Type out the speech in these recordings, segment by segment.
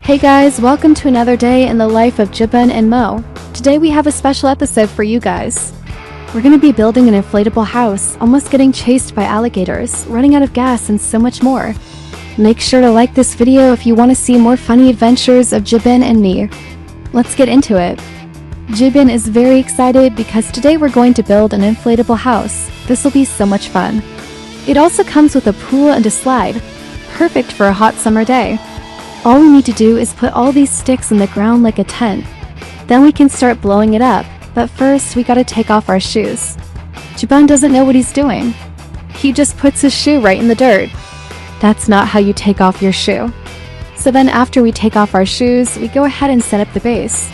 Hey guys, welcome to another day in the life of Jibon and Mou. Today we have a special episode for you guys. We're gonna be building an inflatable house, almost getting chased by alligators, running out of gas, and so much more. Make sure to like this video if you want to see more funny adventures of Jibon and me. Let's get into it. Jibon is very excited because today we're going to build an inflatable house. This will be so much fun. It also comes with a pool and a slide. Perfect for a hot summer day. All we need to do is put all these sticks in the ground like a tent. Then we can start blowing it up, but first we gotta take off our shoes. Jibon doesn't know what he's doing. He just puts his shoe right in the dirt. That's not how you take off your shoe. So then after we take off our shoes, we go ahead and set up the base.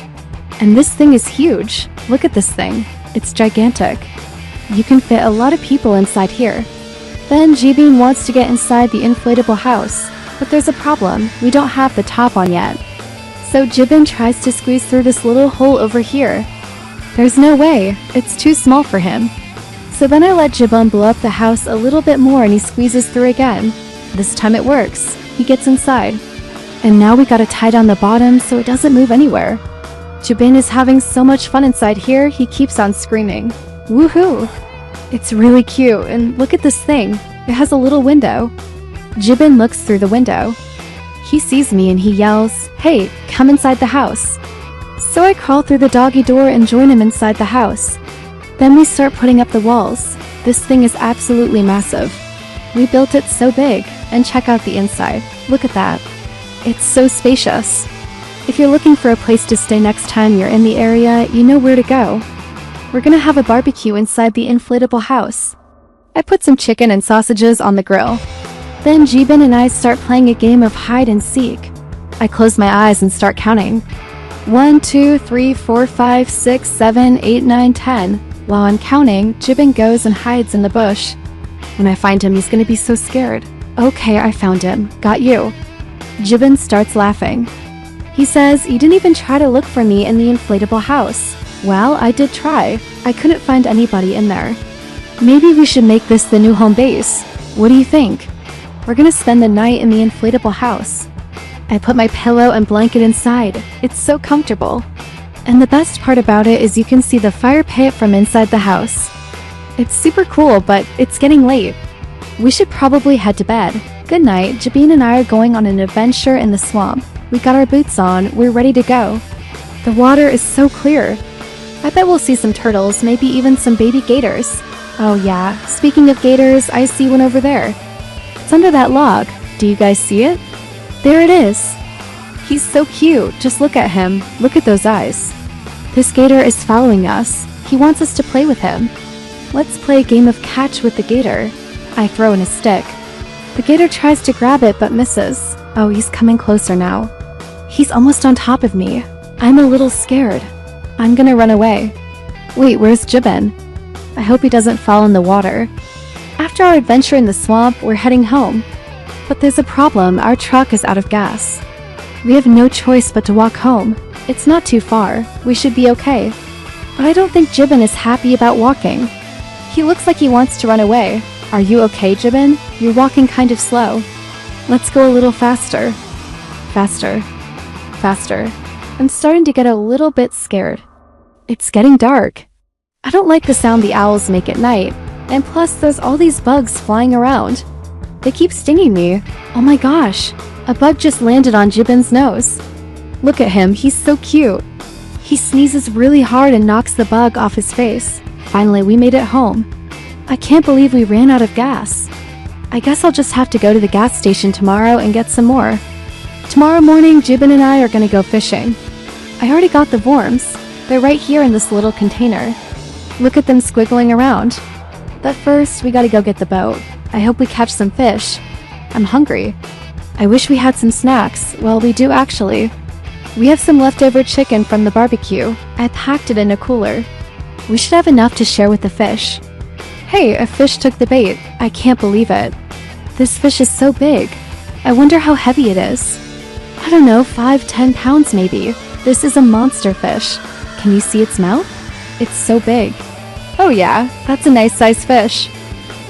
And this thing is huge. Look at this thing. It's gigantic. You can fit a lot of people inside here. Then Jibon wants to get inside the inflatable house. But there's a problem, we don't have the top on yet. So Jibon tries to squeeze through this little hole over here. There's no way, it's too small for him. So then I let Jibon blow up the house a little bit more and he squeezes through again. This time it works, he gets inside. And now we gotta tie down the bottom so it doesn't move anywhere. Jibon is having so much fun inside here, he keeps on screaming. Woohoo! It's really cute, and look at this thing, it has a little window. Jibon looks through the window. He sees me and he yells, "Hey, come inside the house." So I crawl through the doggy door and join him inside the house. Then we start putting up the walls. This thing is absolutely massive. We built it so big, and check out the inside. Look at that. It's so spacious. If you're looking for a place to stay next time you're in the area, you know where to go. We're gonna have a barbecue inside the inflatable house. I put some chicken and sausages on the grill. Then Jibon and I start playing a game of hide and seek. I close my eyes and start counting. 1, 2, 3, 4, 5, 6, 7, 8, 9, 10. While I'm counting, Jibon goes and hides in the bush. When I find him, he's gonna be so scared. Okay, I found him. Got you. Jibon starts laughing. He says, "You didn't even try to look for me in the inflatable house." Well, I did try. I couldn't find anybody in there. Maybe we should make this the new home base. What do you think? We're gonna spend the night in the inflatable house. I put my pillow and blanket inside. It's so comfortable. And the best part about it is you can see the fire pit from inside the house. It's super cool, but it's getting late. We should probably head to bed. Good night. Jibon and I are going on an adventure in the swamp. We got our boots on. We're ready to go. The water is so clear. I bet we'll see some turtles, maybe even some baby gators. Oh yeah, speaking of gators, I see one over there. It's under that log. Do you guys see it? There it is. He's so cute. Just look at him. Look at those eyes. This gator is following us. He wants us to play with him. Let's play a game of catch with the gator. I throw in a stick. The gator tries to grab it but misses. Oh, he's coming closer now. He's almost on top of me. I'm a little scared. I'm gonna run away. Wait, where's Jibon? I hope he doesn't fall in the water. After our adventure in the swamp, we're heading home. But there's a problem, our truck is out of gas. We have no choice but to walk home. It's not too far, we should be okay. But I don't think Jibon is happy about walking. He looks like he wants to run away. Are you okay, Jibon? You're walking kind of slow. Let's go a little faster. Faster. Faster. I'm starting to get a little bit scared. It's getting dark. I don't like the sound the owls make at night. And plus, there's all these bugs flying around. They keep stinging me. Oh my gosh, a bug just landed on Jibon's nose. Look at him, he's so cute. He sneezes really hard and knocks the bug off his face. Finally, we made it home. I can't believe we ran out of gas. I guess I'll just have to go to the gas station tomorrow and get some more. Tomorrow morning, Jibon and I are gonna go fishing. I already got the worms. They're right here in this little container. Look at them squiggling around. But first, we gotta go get the boat. I hope we catch some fish. I'm hungry. I wish we had some snacks. Well, we do actually. We have some leftover chicken from the barbecue. I packed it in a cooler. We should have enough to share with the fish. Hey, a fish took the bait. I can't believe it. This fish is so big. I wonder how heavy it is. I don't know, 5-10 pounds maybe. This is a monster fish. Can you see its mouth? It's so big. Oh yeah, that's a nice sized fish.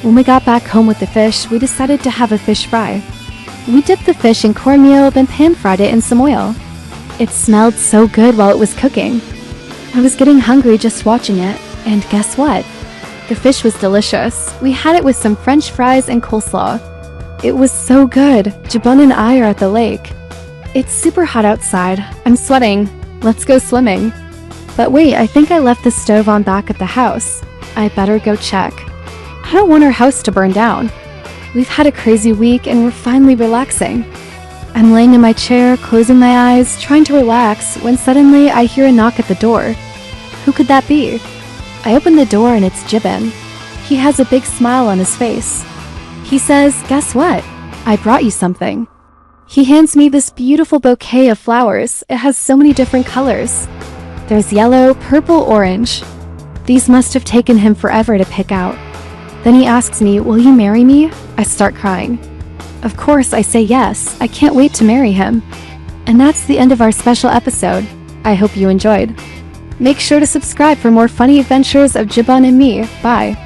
When we got back home with the fish, we decided to have a fish fry. We dipped the fish in cornmeal, then pan-fried it in some oil. It smelled so good while it was cooking. I was getting hungry just watching it, and guess what? The fish was delicious. We had it with some French fries and coleslaw. It was so good. Jibon and I are at the lake. It's super hot outside. I'm sweating. Let's go swimming. But wait, I think I left the stove on back at the house. I better go check. I don't want our house to burn down. We've had a crazy week and we're finally relaxing. I'm laying in my chair, closing my eyes, trying to relax, when suddenly I hear a knock at the door. Who could that be? I open the door and it's Jibon. He has a big smile on his face. He says, "Guess what? I brought you something." He hands me this beautiful bouquet of flowers. It has so many different colors. There's yellow, purple, orange. These must have taken him forever to pick out. Then he asks me, "Will you marry me?" I start crying. Of course, I say yes. I can't wait to marry him. And that's the end of our special episode. I hope you enjoyed. Make sure to subscribe for more funny adventures of Jibon and me. Bye.